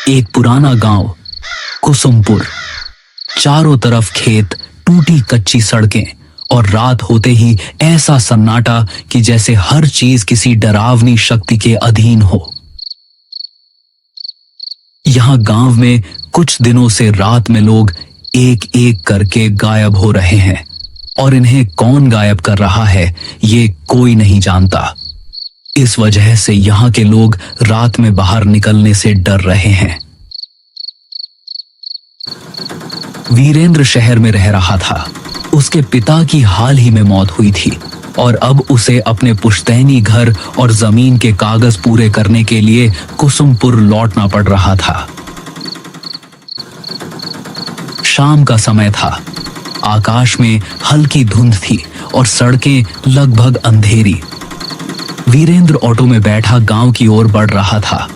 एक पुराना गांव कुसुमपुर। चारों तरफ खेत, टूटी कच्ची सड़कें और रात होते ही ऐसा सन्नाटा कि जैसे हर चीज किसी डरावनी शक्ति के अधीन हो। यहां गांव में कुछ दिनों से रात में लोग एक एक करके गायब हो रहे हैं और इन्हें कौन गायब कर रहा है ये कोई नहीं जानता। इस वजह से यहां के लोग रात में बाहर निकलने से डर रहे हैं। वीरेंद्र शहर में रह रहा था। उसके पिता की हाल ही में मौत हुई थी और अब उसे अपने पुश्तैनी घर और जमीन के कागज पूरे करने के लिए कुसुमपुर लौटना पड़ रहा था। शाम का समय था। आकाश में हल्की धुंध थी और सड़कें लगभग अंधेरी। वीरेंद्र ऑटो में बैठा गांव की ओर बढ़ रहा था।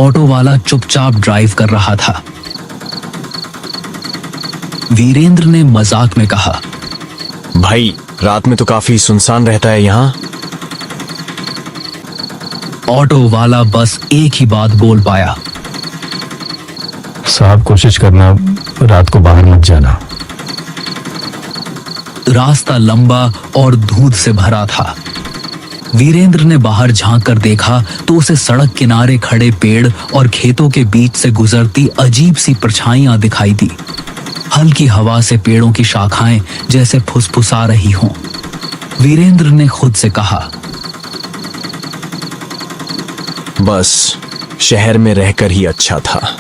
ऑटो वाला चुपचाप ड्राइव कर रहा था। वीरेंद्र ने मजाक में कहा, भाई रात में तो काफी सुनसान रहता है यहाँ। ऑटो वाला बस एक ही बात बोल पाया, साहब कोशिश करना रात को बाहर मत जाना। रास्ता लंबा और धूंध से भरा था। वीरेंद्र ने बाहर झांक कर देखा तो उसे सड़क किनारे खड़े पेड़ और खेतों के बीच से गुजरती अजीब सी परछाइयां दिखाई दी। हल्की हवा से पेड़ों की शाखाएं जैसे फुसफुसा रही हों। वीरेंद्र ने खुद से कहा, बस शहर में रहकर ही अच्छा था।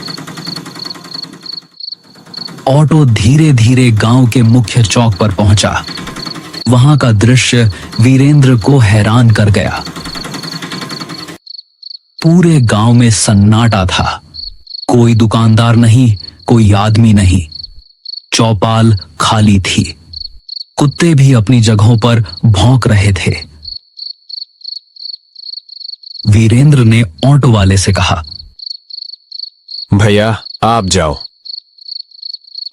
ऑटो धीरे धीरे गांव के मुख्य चौक पर पहुंचा। वहां का दृश्य वीरेंद्र को हैरान कर गया। पूरे गांव में सन्नाटा था। कोई दुकानदार नहीं, कोई आदमी नहीं। चौपाल खाली थी। कुत्ते भी अपनी जगहों पर भौंक रहे थे। वीरेंद्र ने ऑटो वाले से कहा, भैया आप जाओ।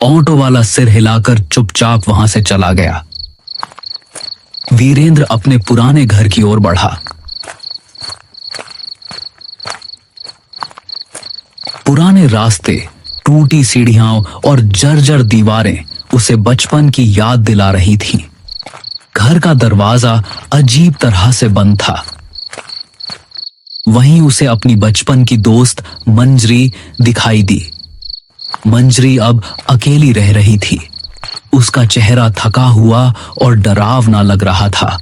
ऑटो वाला सिर हिलाकर चुपचाप वहां से चला गया। वीरेंद्र अपने पुराने घर की ओर बढ़ा। पुराने रास्ते, टूटी सीढ़ियां और जर्जर दीवारें उसे बचपन की याद दिला रही थीं। घर का दरवाजा अजीब तरह से बंद था। वहीं उसे अपनी बचपन की दोस्त मंजरी दिखाई दी। मंजरी अब अकेली रह रही थी। उसका चेहरा थका हुआ और डरावना लग रहा था।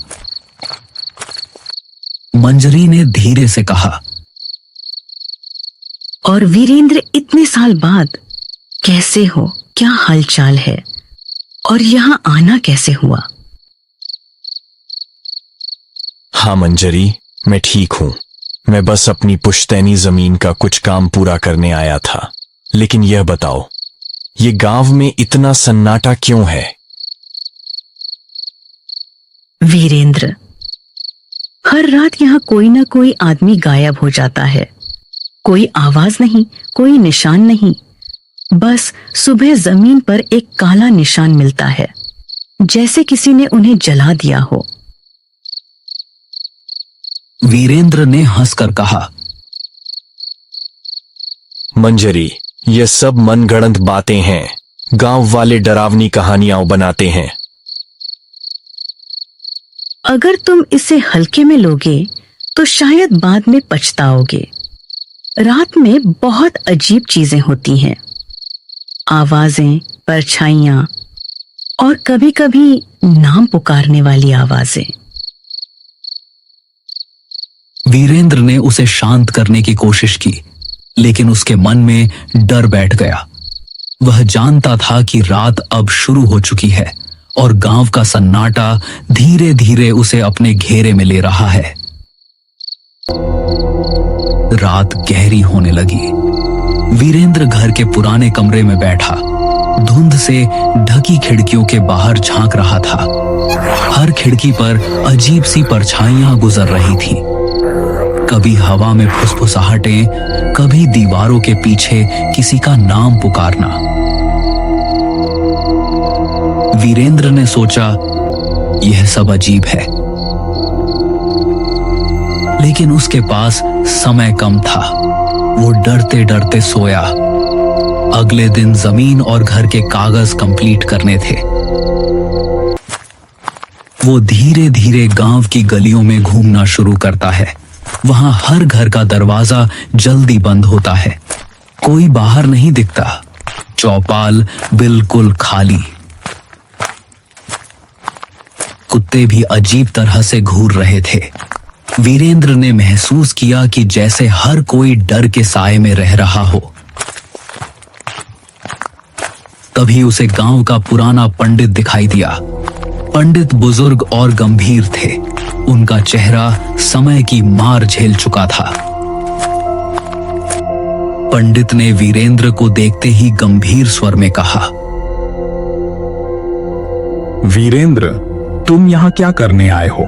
मंजरी ने धीरे से कहा, और वीरेंद्र इतने साल बाद कैसे हो? क्या हालचाल है? और यहाँ आना कैसे हुआ? हाँ मंजरी, मैं ठीक हूं। मैं बस अपनी पुश्तैनी जमीन का कुछ काम पूरा करने आया था। लेकिन यह बताओ, ये गांव में इतना सन्नाटा क्यों है? वीरेंद्र, हर रात यहाँ कोई ना कोई आदमी गायब हो जाता है। कोई आवाज नहीं, कोई निशान नहीं। बस सुबह जमीन पर एक काला निशान मिलता है, जैसे किसी ने उन्हें जला दिया हो। वीरेंद्र ने हंसकर कहा, मंजरी, ये सब मनगढ़ंत बातें हैं। गांव वाले डरावनी कहानियां बनाते हैं। अगर तुम इसे हल्के में लोगे तो शायद बाद में पछताओगे। रात में बहुत अजीब चीजें होती हैं। आवाजें, परछाइयां और कभी-कभी नाम पुकारने वाली आवाजें। वीरेंद्र ने उसे शांत करने की कोशिश की, लेकिन उसके मन में डर बैठ गया। वह जानता था कि रात अब शुरू हो चुकी है और गांव का सन्नाटा धीरे धीरे उसे अपने घेरे में ले रहा है। रात गहरी होने लगी। वीरेंद्र घर के पुराने कमरे में बैठा, धुंध से ढकी खिड़कियों के बाहर झांक रहा था। हर खिड़की पर अजीब सी परछाइयां गुजर रही थीं। कभी हवा में फुसफुसाहटें, कभी दीवारों के पीछे किसी का नाम पुकारना। वीरेंद्र ने सोचा, यह सब अजीब है, लेकिन उसके पास समय कम था। वो डरते डरते सोया। अगले दिन जमीन और घर के कागज कंप्लीट करने थे। वो धीरे धीरे गांव की गलियों में घूमना शुरू करता है। वहां हर घर का दरवाजा जल्दी बंद होता है। कोई बाहर नहीं दिखता। चौपाल बिल्कुल खाली। कुत्ते भी अजीब तरह से घूर रहे थे। वीरेंद्र ने महसूस किया कि जैसे हर कोई डर के साए में रह रहा हो। तभी उसे गांव का पुराना पंडित दिखाई दिया। पंडित बुजुर्ग और गंभीर थे। उनका चेहरा समय की मार झेल चुका था। पंडित ने वीरेंद्र को देखते ही गंभीर स्वर में कहा, वीरेंद्र, तुम यहाँ क्या करने आए हो?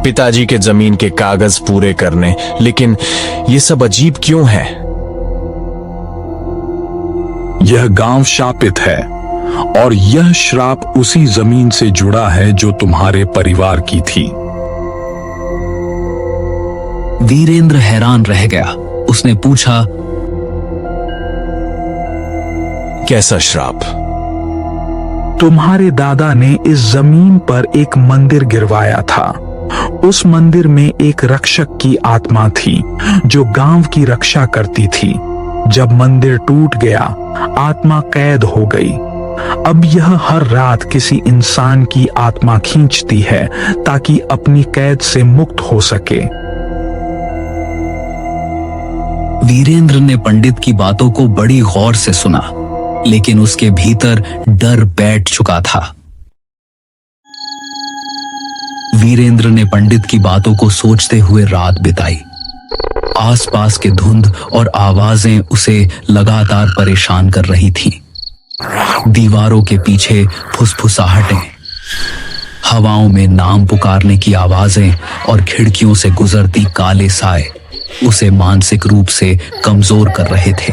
पिताजी के जमीन के कागज पूरे करने। लेकिन ये सब अजीब क्यों है? यह गांव शापित है और यह श्राप उसी जमीन से जुड़ा है जो तुम्हारे परिवार की थी। वीरेंद्र हैरान रह गया। उसने पूछा, कैसा श्राप? तुम्हारे दादा ने इस जमीन पर एक मंदिर गिरवाया था। उस मंदिर में एक रक्षक की आत्मा थी जो गांव की रक्षा करती थी। जब मंदिर टूट गया, आत्मा कैद हो गई। अब यह हर रात किसी इंसान की आत्मा खींचती है ताकि अपनी कैद से मुक्त हो सके। वीरेंद्र ने पंडित की बातों को बड़ी गौर से सुना, लेकिन उसके भीतर डर बैठ चुका था। वीरेंद्र ने पंडित की बातों को सोचते हुए रात बिताई। आसपास के धुंध और आवाजें उसे लगातार परेशान कर रही थीं। दीवारों के पीछे फुसफुसाहटें, हवाओं में नाम पुकारने की आवाजें और खिड़कियों से गुजरती काले साए उसे मानसिक रूप से कमजोर कर रहे थे।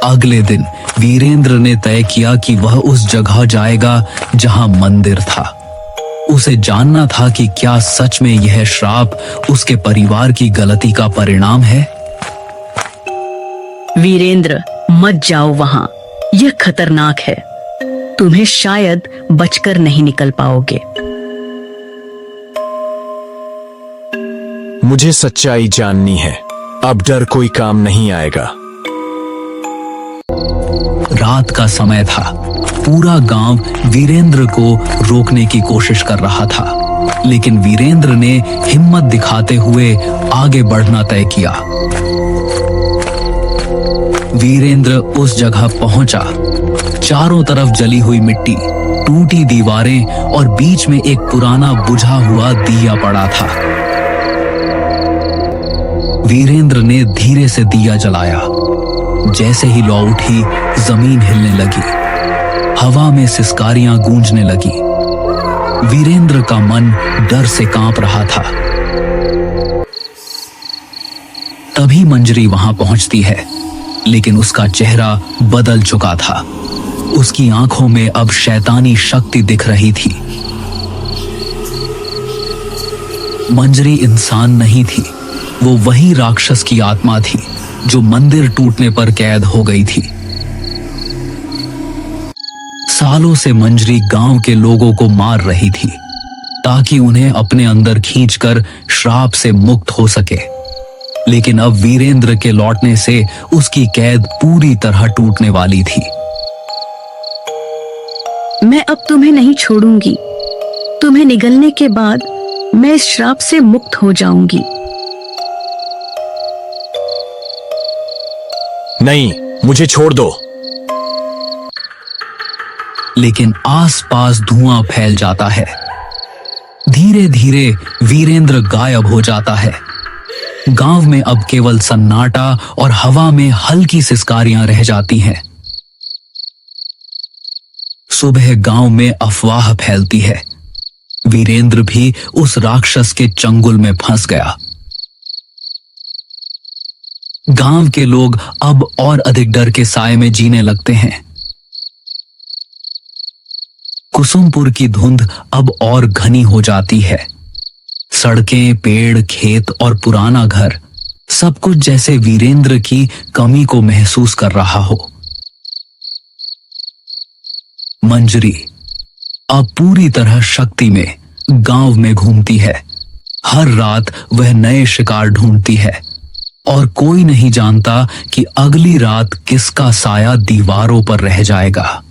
अगले दिन वीरेंद्र ने तय किया कि वह उस जगह जाएगा जहां मंदिर था। उसे जानना था कि क्या सच में यह श्राप उसके परिवार की गलती का परिणाम है। वीरेंद्र, मत जाओ वहां। यह खतरनाक है। तुम्हें शायद बचकर नहीं निकल पाओगे। मुझे सच्चाई जाननी है। अब डर कोई काम नहीं आएगा। रात का समय था। पूरा गांव वीरेंद्र को रोकने की कोशिश कर रहा था, लेकिन वीरेंद्र ने हिम्मत दिखाते हुए आगे बढ़ना तय किया। वीरेंद्र उस जगह पहुंचा। चारों तरफ जली हुई मिट्टी, टूटी दीवारें और बीच में एक पुराना बुझा हुआ दिया पड़ा था। वीरेंद्र ने धीरे से दिया जलाया। जैसे ही लौ उठी, जमीन हिलने लगी। हवा में सिसकारियां गूंजने लगी। वीरेंद्र का मन डर से कांप रहा था। तभी मंजरी वहां पहुंचती है, लेकिन उसका चेहरा बदल चुका था। उसकी आंखों में अब शैतानी शक्ति दिख रही थी। मंजरी इंसान नहीं थी। वो वही राक्षस की आत्मा थी जो मंदिर टूटने पर कैद हो गई थी। सालों से मंजरी गांव के लोगों को मार रही थी ताकि उन्हें अपने अंदर खींचकर श्राप से मुक्त हो सके। लेकिन अब वीरेंद्र के लौटने से उसकी कैद पूरी तरह टूटने वाली थी। मैं अब तुम्हें नहीं छोड़ूंगी। तुम्हें निगलने के बाद मैं इस श्राप से मुक्त हो जाऊंगी। नहीं, मुझे छोड़ दो। लेकिन आसपास धुआं फैल जाता है। धीरे धीरे वीरेंद्र गायब हो जाता है। गांव में अब केवल सन्नाटा और हवा में हल्की सिसकारियां रह जाती हैं। सुबह गांव में अफवाह फैलती है। वीरेंद्र भी उस राक्षस के चंगुल में फंस गया। गांव के लोग अब और अधिक डर के साए में जीने लगते हैं। कुसुमपुर की धुंध अब और घनी हो जाती है। सड़कें, पेड़, खेत और पुराना घर सब कुछ जैसे वीरेंद्र की कमी को महसूस कर रहा हो। मंजरी अब पूरी तरह शक्ति में गांव में घूमती है। हर रात वह नए शिकार ढूंढती है और कोई नहीं जानता कि अगली रात किसका साया दीवारों पर रह जाएगा।